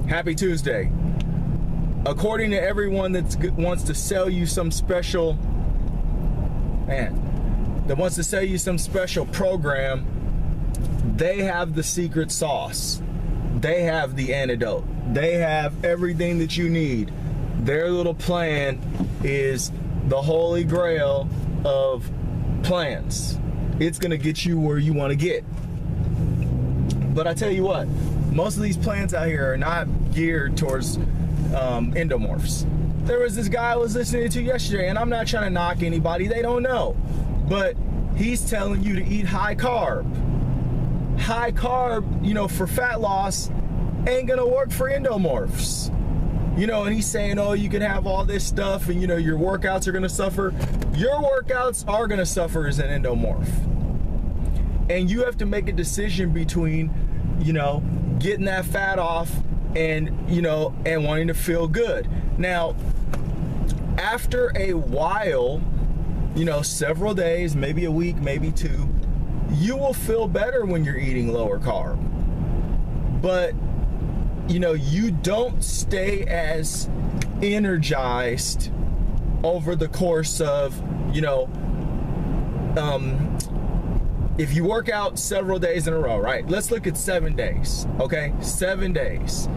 Happy Tuesday. According to everyone that wants to sell you some special, program, they have the secret sauce. They have the antidote. They have everything that you need. Their little plan is the holy grail of plans. It's gonna get you where you want to get. But I tell you what, most of these plans out here are not geared towards endomorphs. There was this guy I was listening to yesterday, and I'm not trying to knock anybody, they don't know, but he's telling you to eat high carb. High carb, for fat loss ain't gonna work for endomorphs. And he's saying, oh, you can have all this stuff and your workouts are gonna suffer. Your workouts are gonna suffer as an endomorph. And you have to make a decision between, getting that fat off and wanting to feel good. Now, after a while, several days, maybe a week, maybe two, you will feel better when you're eating lower carb. But, you don't stay as energized over the course of, if you work out several days in a row, right? Let's look at 7 days, okay? 7 days.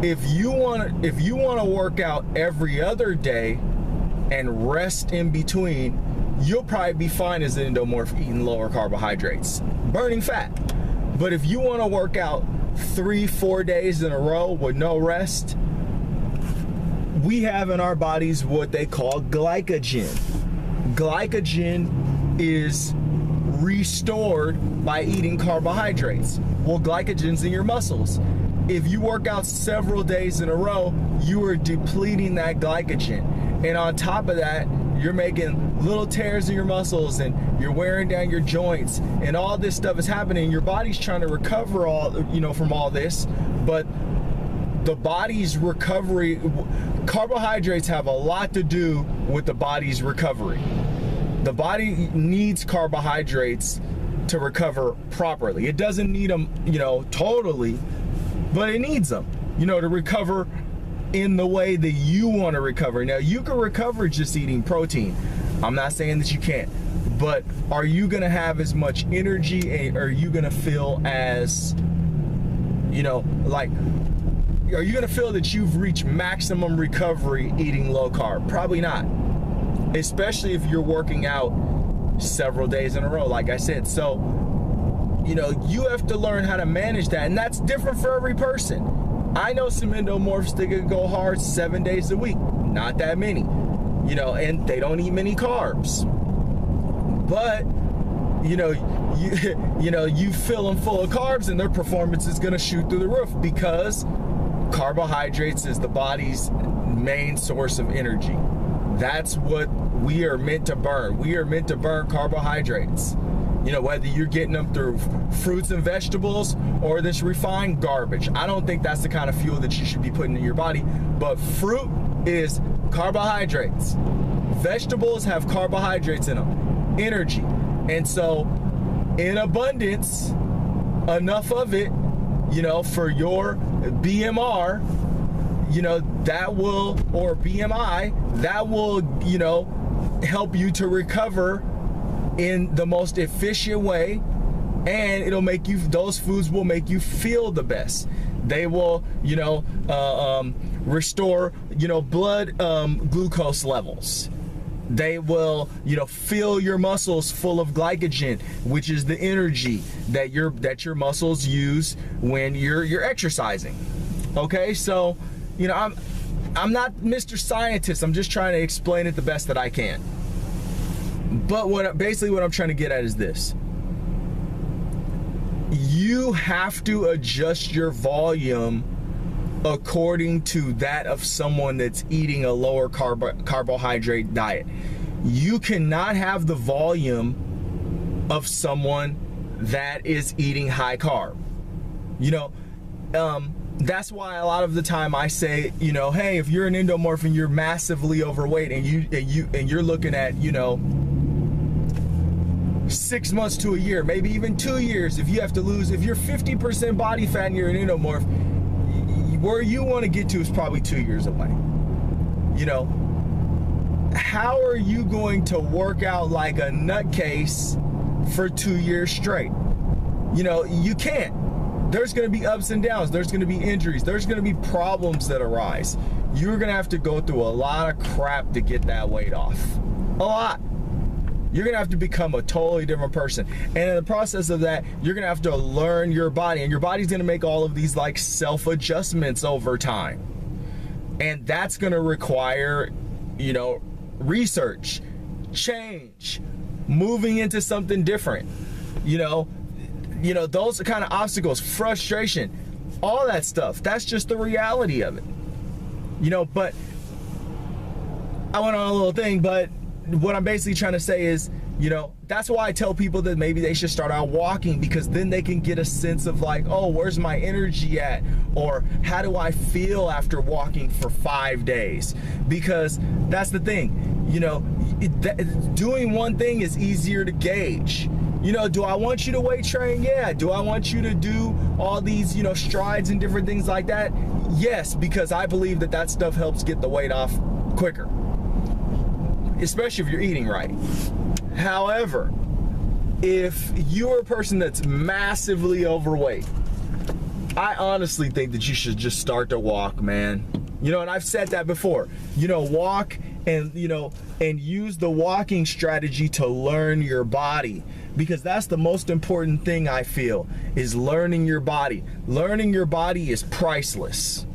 If you want to work out every other day and rest in between, you'll probably be fine as an endomorph eating lower carbohydrates, burning fat. But if you want to work out 3-4 days in a row with no rest, we have in our bodies what they call glycogen. Glycogen is restored by eating carbohydrates. Well, glycogen's in your muscles. If you work out several days in a row, you are depleting that glycogen. And on top of that, you're making little tears in your muscles and you're wearing down your joints and all this stuff is happening. Your body's trying to recover from all this, but the body's recovery, carbohydrates have a lot to do with the body's recovery. The body needs carbohydrates to recover properly. It doesn't need them, totally, but it needs them, to recover in the way that you want to recover. Now, you can recover just eating protein. I'm not saying that you can't, but are you going to have as much energy and are you going to feel as, are you going to feel that you've reached maximum recovery eating low carb? Probably not. Especially if you're working out several days in a row, like I said. So, you have to learn how to manage that, and that's different for every person. I know some endomorphs that can go hard 7 days a week, not that many, and they don't eat many carbs. But, you fill them full of carbs and their performance is gonna shoot through the roof because carbohydrates is the body's main source of energy. That's what we are meant to burn. We are meant to burn carbohydrates. Whether you're getting them through fruits and vegetables or this refined garbage. I don't think that's the kind of fuel that you should be putting in your body, but fruit is carbohydrates. Vegetables have carbohydrates in them, energy. And so in abundance, enough of it, for your BMR, that will, or BMI, that will, help you to recover in the most efficient way, and it'll make you, those foods will make you feel the best. They will, restore, blood glucose levels. They will, fill your muscles full of glycogen, which is the energy that your muscles use when you're exercising. Okay, so I'm not Mr. Scientist. I'm just trying to explain it the best that I can. But what I'm trying to get at is this. You have to adjust your volume according to that of someone that's eating a lower carbohydrate diet. You cannot have the volume of someone that is eating high carb. That's why a lot of the time I say, hey, if you're an endomorph and you're massively overweight and you're looking at, 6 months to a year, maybe even 2 years, if you're 50% body fat and you're an endomorph, where you want to get to is probably 2 years away. You know, how are you going to work out like a nutcase for 2 years straight? You know, you can't. There's going to be ups and downs. There's going to be injuries. There's going to be problems that arise. You're going to have to go through a lot of crap to get that weight off. A lot. You're going to have to become a totally different person. And in the process of that, you're going to have to learn your body. And your body's going to make all of these like self-adjustments over time. And that's going to require, you know, research, change, moving into something different. You know, those kind of obstacles, frustration, all that stuff. That's just the reality of it. You know, but I went on a little thing, but what I'm basically trying to say is, you know, that's why I tell people that maybe they should start out walking, because then they can get a sense of like, oh, where's my energy at? Or how do I feel after walking for 5 days? Because that's the thing, you know, doing one thing is easier to gauge. You know, do I want you to weight train? Yeah. Do I want you to do all these, you know, strides and different things like that? Yes, because I believe that that stuff helps get the weight off quicker, especially if you're eating right. However, if you're a person that's massively overweight, I honestly think that you should just start to walk, man. You know, and I've said that before. You know, walk and, you know, and use the walking strategy to learn your body, because that's the most important thing I feel, is learning your body. Learning your body is priceless.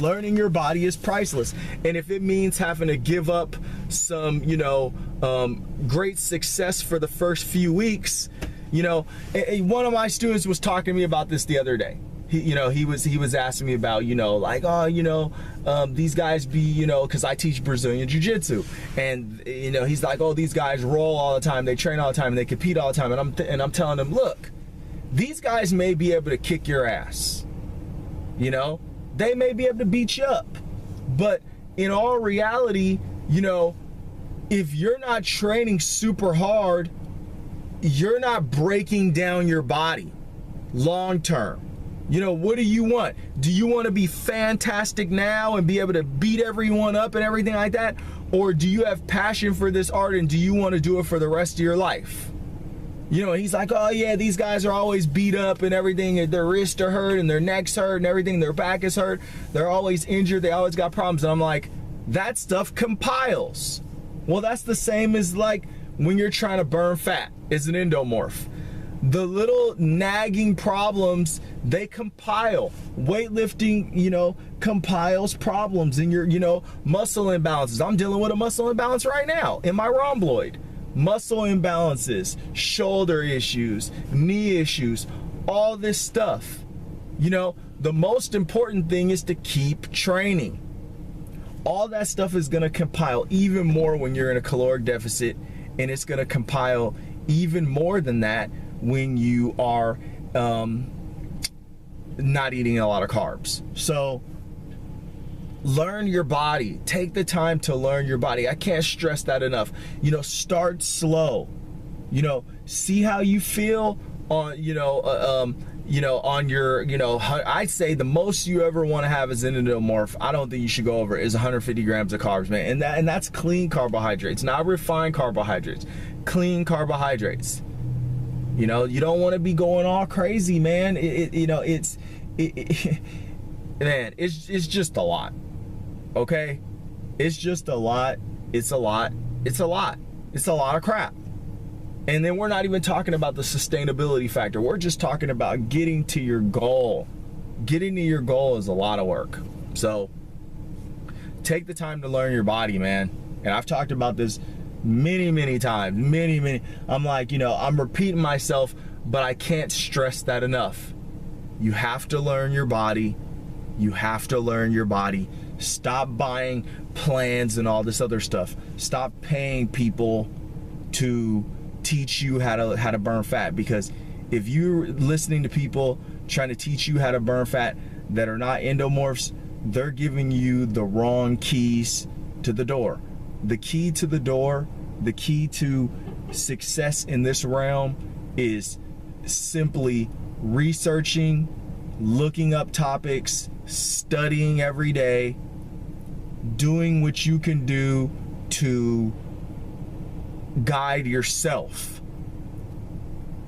Learning your body is priceless. And if it means having to give up some, you know, great success for the first few weeks, you know, one of my students was talking to me about this the other day. He was asking me about, you know, like, oh, you know, these guys be, you know, because I teach Brazilian Jiu-Jitsu, and, you know, he's like, oh, these guys roll all the time, they train all the time, and they compete all the time, and I'm telling him, look, these guys may be able to kick your ass, you know, they may be able to beat you up, but in all reality, you know, if you're not training super hard, you're not breaking down your body long term. You know, what do you want? Do you want to be fantastic now and be able to beat everyone up and everything like that? Or do you have passion for this art and do you want to do it for the rest of your life? You know, he's like, oh yeah, these guys are always beat up and everything, and their wrists are hurt and their necks hurt and everything, their back is hurt, they're always injured, they always got problems. And I'm like, that stuff compiles. Well, that's the same as like when you're trying to burn fat as an endomorph. The little nagging problems, they compile. Weightlifting, you know, compiles problems in your, you know, muscle imbalances. I'm dealing with a muscle imbalance right now in my rhomboid. Muscle imbalances, shoulder issues, knee issues, all this stuff. You know, the most important thing is to keep training. All that stuff is gonna compile even more when you're in a caloric deficit, and it's gonna compile even more than that when you are not eating a lot of carbs. So learn your body. Take the time to learn your body. I can't stress that enough. You know, start slow. You know, see how you feel on, you know, on your, you know, I'd say the most you ever want to have is an endomorph. I don't think you should go over is 150 grams of carbs, man. And that's clean carbohydrates, not refined carbohydrates. Clean carbohydrates. You know, you don't want to be going all crazy, man. You know, man, it's just a lot. Okay? It's just a lot. It's a lot. It's a lot. It's a lot of crap. And then we're not even talking about the sustainability factor. We're just talking about getting to your goal. Getting to your goal is a lot of work. So take the time to learn your body, man. And I've talked about this many times, many. I'm like, you know, I'm repeating myself, but I can't stress that enough. You have to learn your body. You have to learn your body. Stop buying plans and all this other stuff. Stop paying people to teach you how to burn fat, because if you're listening to people trying to teach you how to burn fat that are not endomorphs, they're giving you the wrong keys to the door. The key to the door, the key to success in this realm is simply researching, looking up topics, studying every day, doing what you can do to guide yourself.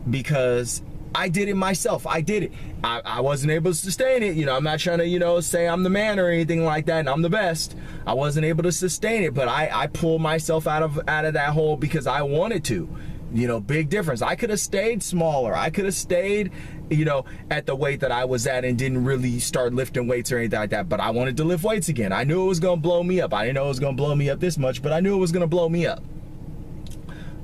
Because I did it myself. I did it. I wasn't able to sustain it. You know, I'm not trying to, you know, say I'm the man or anything like that and I'm the best. I wasn't able to sustain it, but I pulled myself out of that hole because I wanted to. You know, big difference. I could have stayed smaller. I could have stayed, you know, at the weight that I was at and didn't really start lifting weights or anything like that. But I wanted to lift weights again. I knew it was going to blow me up. I didn't know it was going to blow me up this much, but I knew it was going to blow me up.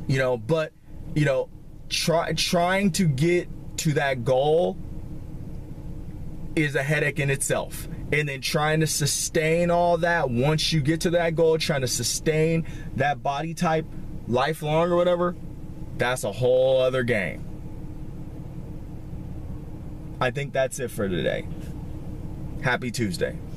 You know, but, you know, trying to get to that goal is a headache in itself. And then trying to sustain all that once you get to that goal, trying to sustain that body type lifelong or whatever, that's a whole other game. I think that's it for today. Happy Tuesday.